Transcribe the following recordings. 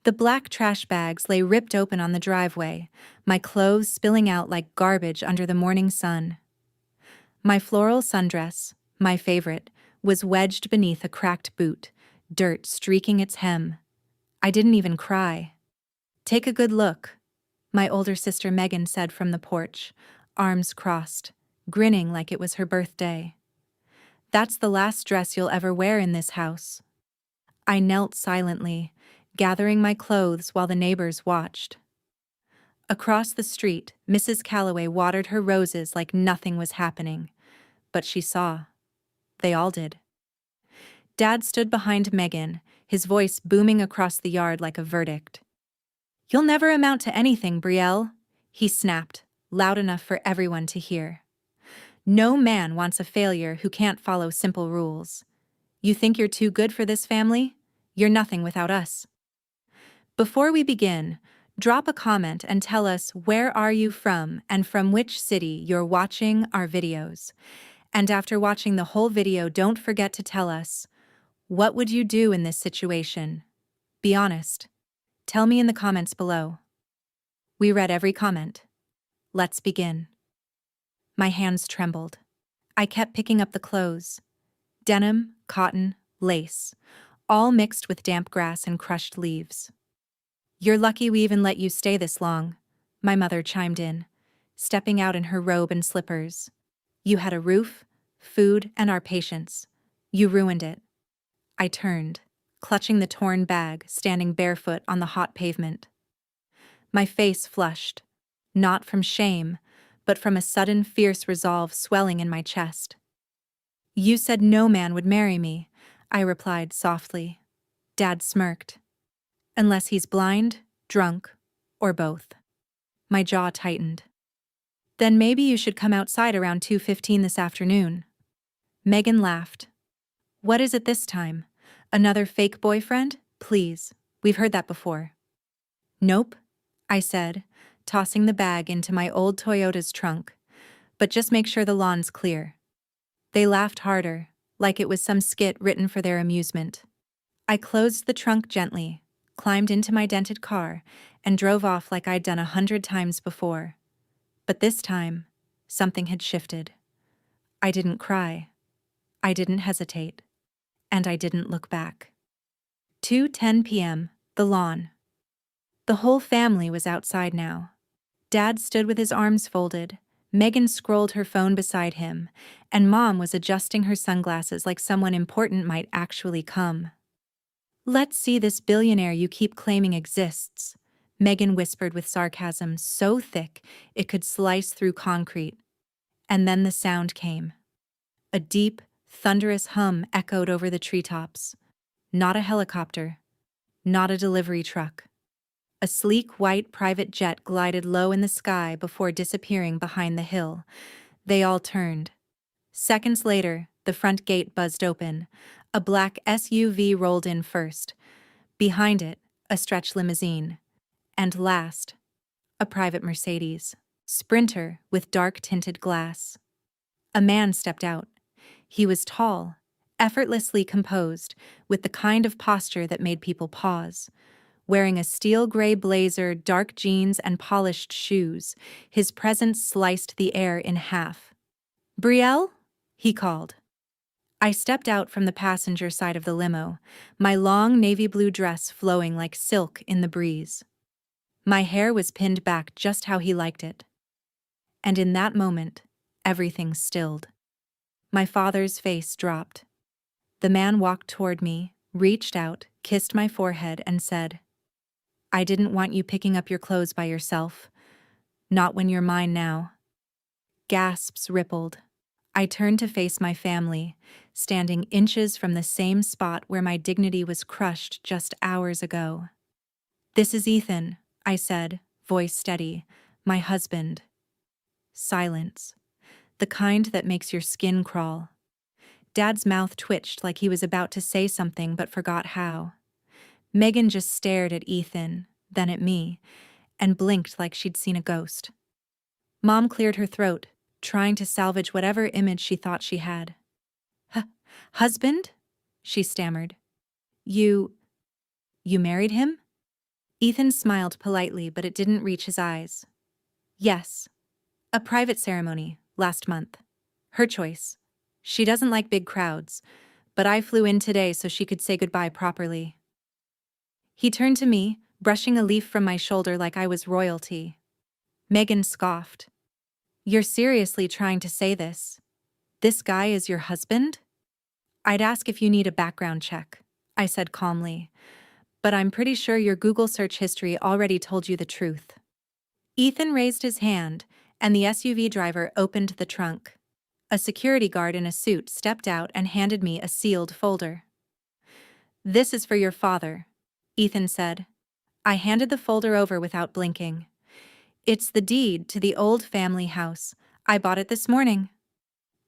The black trash bags lay ripped open on the driveway, my clothes spilling out like garbage under the morning sun. My floral sundress, my favorite, was wedged beneath a cracked boot, dirt streaking its hem. I didn't even cry. "Take a good look," my older sister Megan said from the porch, arms crossed, grinning like it was her birthday. "That's the last dress you'll ever wear in this house." I knelt silently, gathering my clothes while the neighbors watched. Across the street, Mrs. Calloway watered her roses like nothing was happening. But she saw. They all did. Dad stood behind Megan, his voice booming across the yard like a verdict. "You'll never amount to anything, Brielle," he snapped, loud enough for everyone to hear. "No man wants a failure who can't follow simple rules. You think you're too good for this family? You're nothing without us." Before we begin, drop a comment and tell us where are you from and from which city you're watching our videos. And after watching the whole video, don't forget to tell us, what would you do in this situation? Be honest. Tell me in the comments below. We read every comment. Let's begin. My hands trembled. I kept picking up the clothes. Denim, cotton, lace, all mixed with damp grass and crushed leaves. "You're lucky we even let you stay this long," my mother chimed in, stepping out in her robe and slippers. "You had a roof, food, and our patience. You ruined it." I turned, clutching the torn bag, standing barefoot on the hot pavement. My face flushed, not from shame, but from a sudden fierce resolve swelling in my chest. "You said no man would marry me," I replied softly. Dad smirked. "Unless he's blind, drunk, or both." My jaw tightened. "Then maybe you should come outside around 2:15 this afternoon." Megan laughed. "What is it this time? Another fake boyfriend? Please, we've heard that before." "Nope," I said, tossing the bag into my old Toyota's trunk. "But just make sure the lawn's clear." They laughed harder, like it was some skit written for their amusement. I closed the trunk gently, climbed into my dented car, and drove off like I'd done 100 times before. But this time, something had shifted. I didn't cry. I didn't hesitate. And I didn't look back. 2:10 p.m., the lawn. The whole family was outside now. Dad stood with his arms folded, Megan scrolled her phone beside him, and Mom was adjusting her sunglasses like someone important might actually come. "Let's see this billionaire you keep claiming exists," Megan whispered with sarcasm so thick it could slice through concrete. And then the sound came. A deep, thunderous hum echoed over the treetops. Not a helicopter. Not a delivery truck. A sleek white private jet glided low in the sky before disappearing behind the hill. They all turned. Seconds later, the front gate buzzed open. A black SUV rolled in first. Behind it, a stretch limousine. And last, a private Mercedes. Sprinter with dark-tinted glass. A man stepped out. He was tall, effortlessly composed, with the kind of posture that made people pause. Wearing a steel gray blazer, dark jeans, and polished shoes, his presence sliced the air in half. "Brielle?" he called. I stepped out from the passenger side of the limo, my long navy blue dress flowing like silk in the breeze. My hair was pinned back just how he liked it. And in that moment, everything stilled. My father's face dropped. The man walked toward me, reached out, kissed my forehead, and said, "I didn't want you picking up your clothes by yourself. Not when you're mine now." Gasps rippled. I turned to face my family, standing inches from the same spot where my dignity was crushed just hours ago. "This is Ethan," I said, voice steady, "my husband." Silence. The kind that makes your skin crawl. Dad's mouth twitched like he was about to say something but forgot how. Megan just stared at Ethan, then at me, and blinked like she'd seen a ghost. Mom cleared her throat, trying to salvage whatever image she thought she had. "Husband?" she stammered. You married him?" Ethan smiled politely, but it didn't reach his eyes. Yes. A private ceremony, last month. Her choice. She doesn't like big crowds, but I flew in today so she could say goodbye properly. He turned to me, brushing a leaf from my shoulder like I was royalty. Megan scoffed. You're seriously trying to say this? This guy is your husband? I'd ask if you need a background check, I said calmly, but I'm pretty sure your Google search history already told you the truth. Ethan raised his hand, and the SUV driver opened the trunk. A security guard in a suit stepped out and handed me a sealed folder. This is for your father, Ethan said. I handed the folder over without blinking. It's the deed to the old family house. I bought it this morning.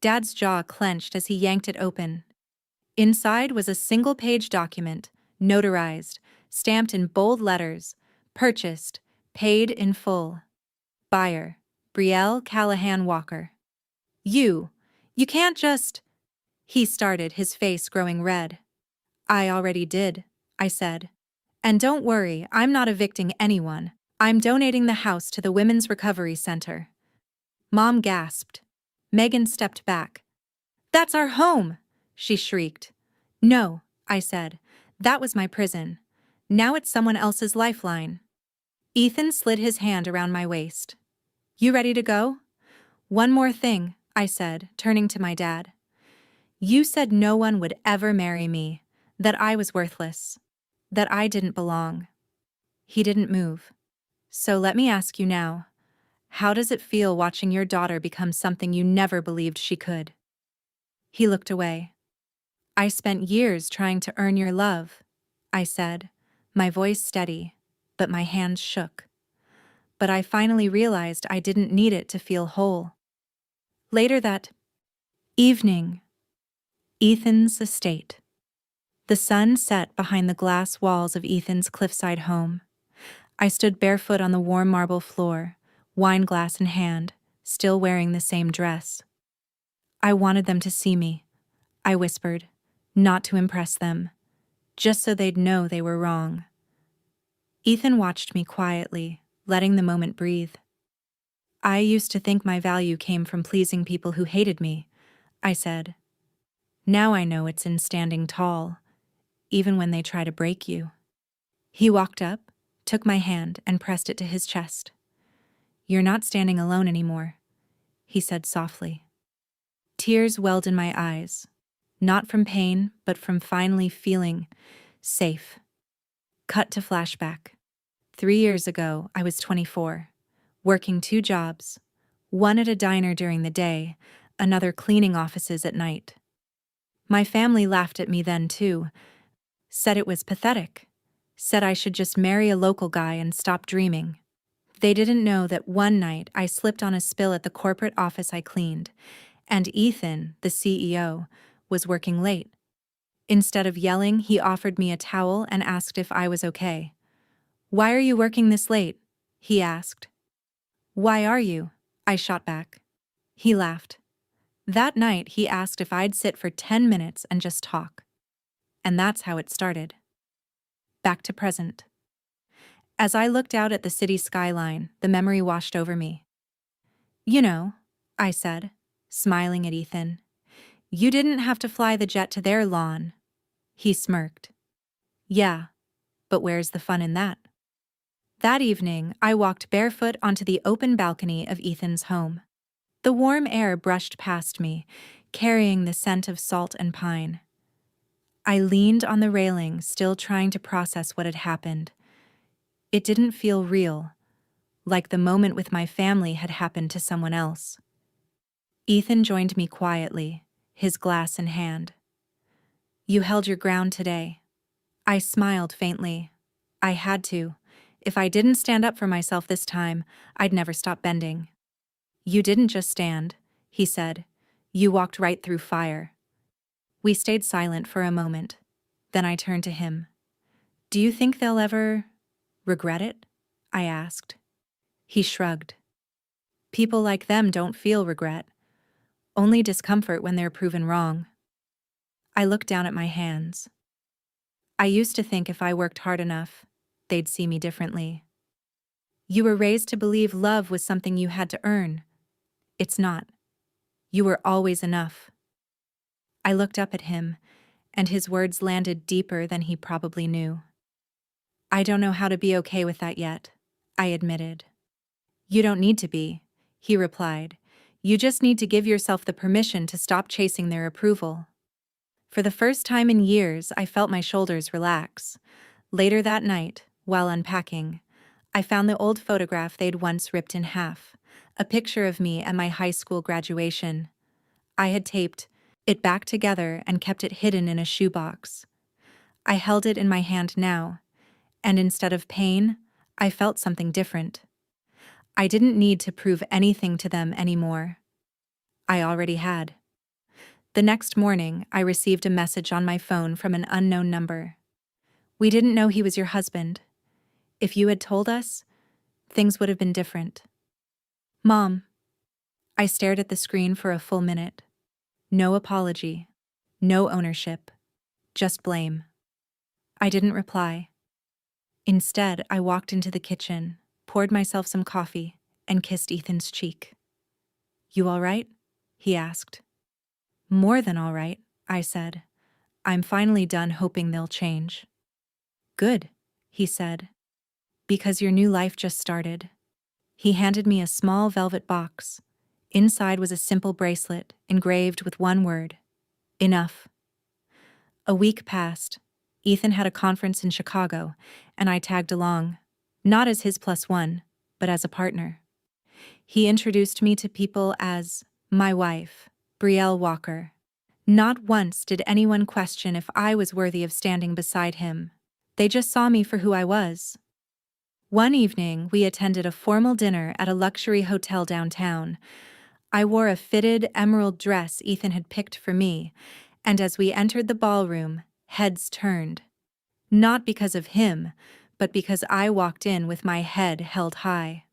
Dad's jaw clenched as he yanked it open. Inside was a single-page document, notarized, stamped in bold letters, purchased, paid in full. Buyer, Brielle Callahan Walker. You can't just... He started, his face growing red. I already did, I said. And don't worry, I'm not evicting anyone. I'm donating the house to the Women's Recovery Center. Mom gasped. Megan stepped back. That's our home, she shrieked. No, I said. That was my prison. Now it's someone else's lifeline. Ethan slid his hand around my waist. You ready to go? One more thing, I said, turning to my dad. You said no one would ever marry me, that I was worthless, that I didn't belong. He didn't move. So let me ask you now, how does it feel watching your daughter become something you never believed she could? He looked away. I spent years trying to earn your love, I said, my voice steady, but my hands shook. But I finally realized I didn't need it to feel whole. Later that evening, Ethan's estate. The sun set behind the glass walls of Ethan's cliffside home. I stood barefoot on the warm marble floor, wine glass in hand, still wearing the same dress. I wanted them to see me, I whispered, not to impress them, just so they'd know they were wrong. Ethan watched me quietly, letting the moment breathe. I used to think my value came from pleasing people who hated me, I said. Now I know it's in standing tall, even when they try to break you. He walked up, took my hand, and pressed it to his chest. You're not standing alone anymore, he said softly. Tears welled in my eyes, not from pain, but from finally feeling safe. Cut to flashback. 3 years ago, I was 24, working 2 jobs, one at a diner during the day, another cleaning offices at night. My family laughed at me then too, said it was pathetic, said I should just marry a local guy and stop dreaming. They didn't know that one night I slipped on a spill at the corporate office I cleaned, and Ethan, the CEO, was working late. Instead of yelling, he offered me a towel and asked if I was okay. Why are you working this late? He asked. Why are you? I shot back. He laughed. That night, he asked if I'd sit for 10 minutes and just talk. And that's how it started. Back to present. As I looked out at the city skyline, the memory washed over me. You know, I said, smiling at Ethan, you didn't have to fly the jet to their lawn. He smirked. Yeah, but where's the fun in that? That evening, I walked barefoot onto the open balcony of Ethan's home. The warm air brushed past me, carrying the scent of salt and pine. I leaned on the railing, still trying to process what had happened. It didn't feel real, like the moment with my family had happened to someone else. Ethan joined me quietly, his glass in hand. You held your ground today. I smiled faintly. I had to. If I didn't stand up for myself this time, I'd never stop bending. You didn't just stand, he said. You walked right through fire. We stayed silent for a moment. Then I turned to him. Do you think they'll ever regret it? I asked. He shrugged. People like them don't feel regret, only discomfort when they're proven wrong. I looked down at my hands. I used to think if I worked hard enough, they'd see me differently. You were raised to believe love was something you had to earn. It's not. You were always enough. I looked up at him, and his words landed deeper than he probably knew. I don't know how to be okay with that yet, I admitted. You don't need to be, he replied. You just need to give yourself the permission to stop chasing their approval. For the first time in years, I felt my shoulders relax. Later that night, while unpacking, I found the old photograph they'd once ripped in half, a picture of me at my high school graduation. I had taped it back together and kept it hidden in a shoebox. I held it in my hand now, and instead of pain, I felt something different. I didn't need to prove anything to them anymore. I already had. The next morning, I received a message on my phone from an unknown number. We didn't know he was your husband. If you had told us, things would have been different. Mom. I stared at the screen for a full minute. No apology. No ownership. Just blame. I didn't reply. Instead, I walked into the kitchen, poured myself some coffee, and kissed Ethan's cheek. You all right? He asked. More than all right, I said. I'm finally done hoping they'll change. Good, he said. Because your new life just started. He handed me a small velvet box. Inside was a simple bracelet, engraved with one word. Enough. A week passed. Ethan had a conference in Chicago, and I tagged along, not as his +1, but as a partner. He introduced me to people as my wife, Brielle Walker. Not once did anyone question if I was worthy of standing beside him. They just saw me for who I was. One evening, we attended a formal dinner at a luxury hotel downtown. I wore a fitted emerald dress Ethan had picked for me, and as we entered the ballroom, heads turned. Not because of him, but because I walked in with my head held high.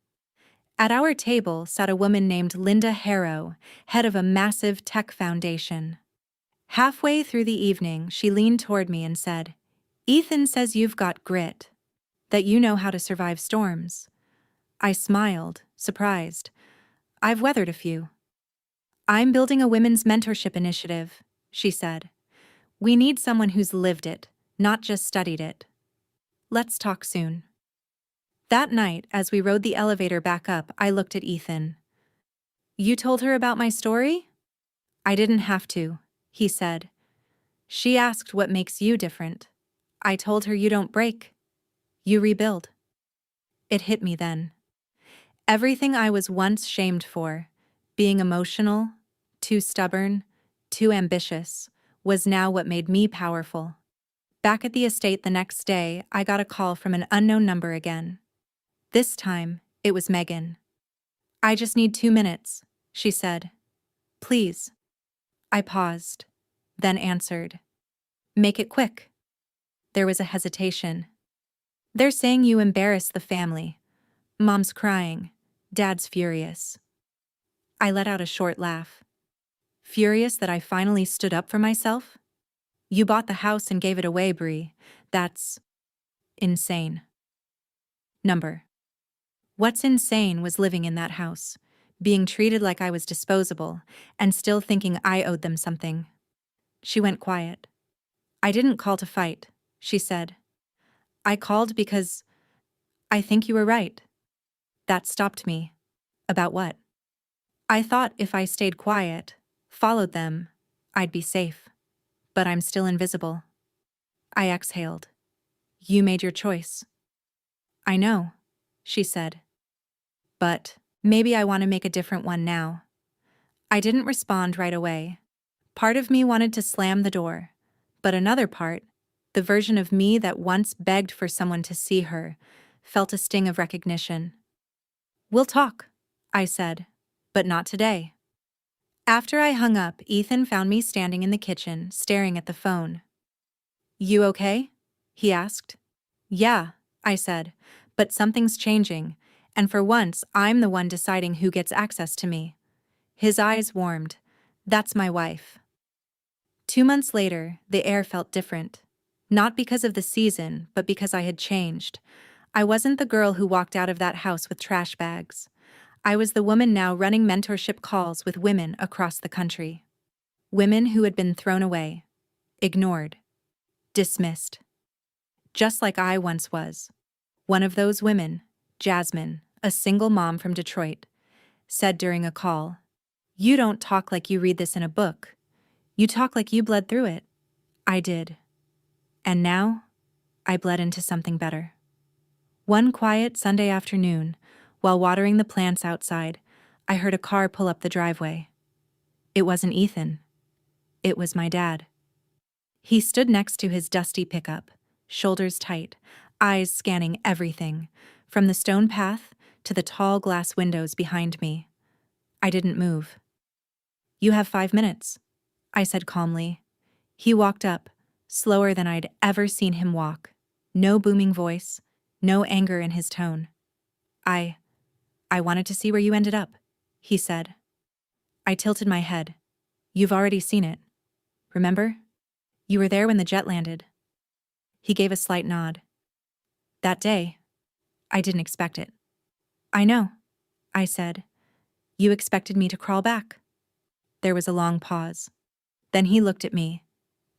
At our table sat a woman named Linda Harrow, head of a massive tech foundation. Halfway through the evening, she leaned toward me and said, Ethan says you've got grit, that you know how to survive storms. I smiled, surprised. I've weathered a few. I'm building a women's mentorship initiative, she said. We need someone who's lived it, not just studied it. Let's talk soon. That night, as we rode the elevator back up, I looked at Ethan. You told her about my story? I didn't have to, he said. She asked what makes you different. I told her you don't break. You rebuild. It hit me then. Everything I was once shamed for, being emotional, too stubborn, too ambitious, was now what made me powerful. Back at the estate the next day, I got a call from an unknown number again. This time, it was Megan. I just need 2 minutes, she said. Please. I paused, then answered. Make it quick. There was a hesitation. They're saying you embarrassed the family. Mom's crying. Dad's furious. I let out a short laugh. Furious that I finally stood up for myself? You bought the house and gave it away, Bree. That's insane. Number. What's insane was living in that house, being treated like I was disposable, and still thinking I owed them something. She went quiet. I didn't call to fight, she said. I called because I think you were right. That stopped me. About what? I thought if I stayed quiet, followed them, I'd be safe. But I'm still invisible. I exhaled. You made your choice. I know, she said. But maybe I want to make a different one now. I didn't respond right away. Part of me wanted to slam the door, but another part, the version of me that once begged for someone to see her, felt a sting of recognition. We'll talk, I said, but not today. After I hung up, Ethan found me standing in the kitchen, staring at the phone. You okay? He asked. Yeah, I said, but something's changing, and for once I'm the one deciding who gets access to me. His eyes warmed. That's my wife. 2 months later, the air felt different. Not because of the season, but because I had changed. I wasn't the girl who walked out of that house with trash bags. I was the woman now running mentorship calls with women across the country. Women who had been thrown away, ignored, dismissed. Just like I once was. One of those women, Jasmine, a single mom from Detroit, said during a call, "You don't talk like you read this in a book. You talk like you bled through it." I did. And now, I bled into something better. One quiet Sunday afternoon, while watering the plants outside, I heard a car pull up the driveway. It wasn't Ethan. It was my dad. He stood next to his dusty pickup, shoulders tight, eyes scanning everything, from the stone path to the tall glass windows behind me. I didn't move. "You have 5 minutes," I said calmly. He walked up, slower than I'd ever seen him walk. No booming voice, no anger in his tone. I wanted to see where you ended up," he said. I tilted my head. "You've already seen it. Remember? You were there when the jet landed." He gave a slight nod. "That day, I didn't expect it." "I know," I said. "You expected me to crawl back." There was a long pause. Then he looked at me,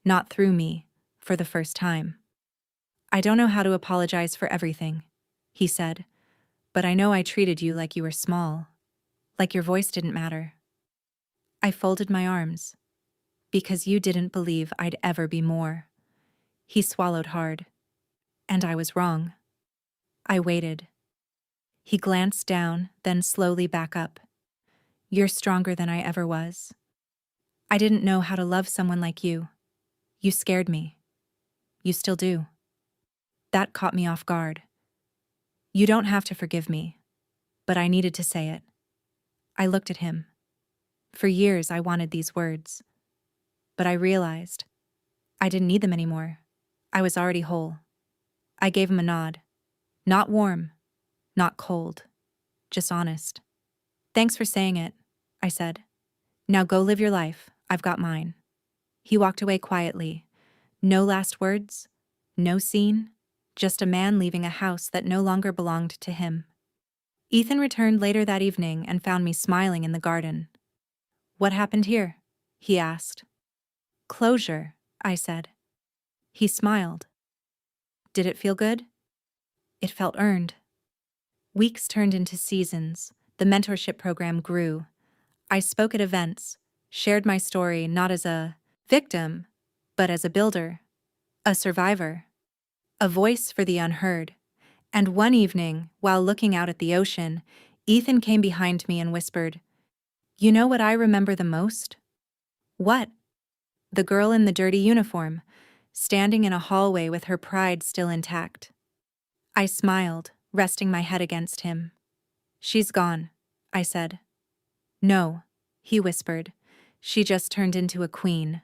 not through me, for the first time. "I don't know how to apologize for everything," he said, "but I know I treated you like you were small, like your voice didn't matter." I folded my arms. "Because you didn't believe I'd ever be more." He swallowed hard. And I was wrong. I waited. He glanced down, then slowly back up. "You're stronger than I ever was. I didn't know how to love someone like you. You scared me. You still do." That caught me off guard. "You don't have to forgive me." But I needed to say it. I looked at him. For years I wanted these words. But I realized I didn't need them anymore. I was already whole. I gave him a nod. Not warm, not cold, just honest. "Thanks for saying it," I said. "Now go live your life. I've got mine." He walked away quietly. No last words, no scene, just a man leaving a house that no longer belonged to him. Ethan returned later that evening and found me smiling in the garden. "What happened here?" he asked. "Closure," I said. He smiled. "Did it feel good?" It felt earned. Weeks turned into seasons. The mentorship program grew. I spoke at events, shared my story not as a victim, but as a builder, a survivor, a voice for the unheard. And one evening, while looking out at the ocean, Ethan came behind me and whispered, "You know what I remember the most?" "What?" "The girl in the dirty uniform, standing in a hallway with her pride still intact." I smiled, resting my head against him. "She's gone," I said. "No," he whispered. "She just turned into a queen."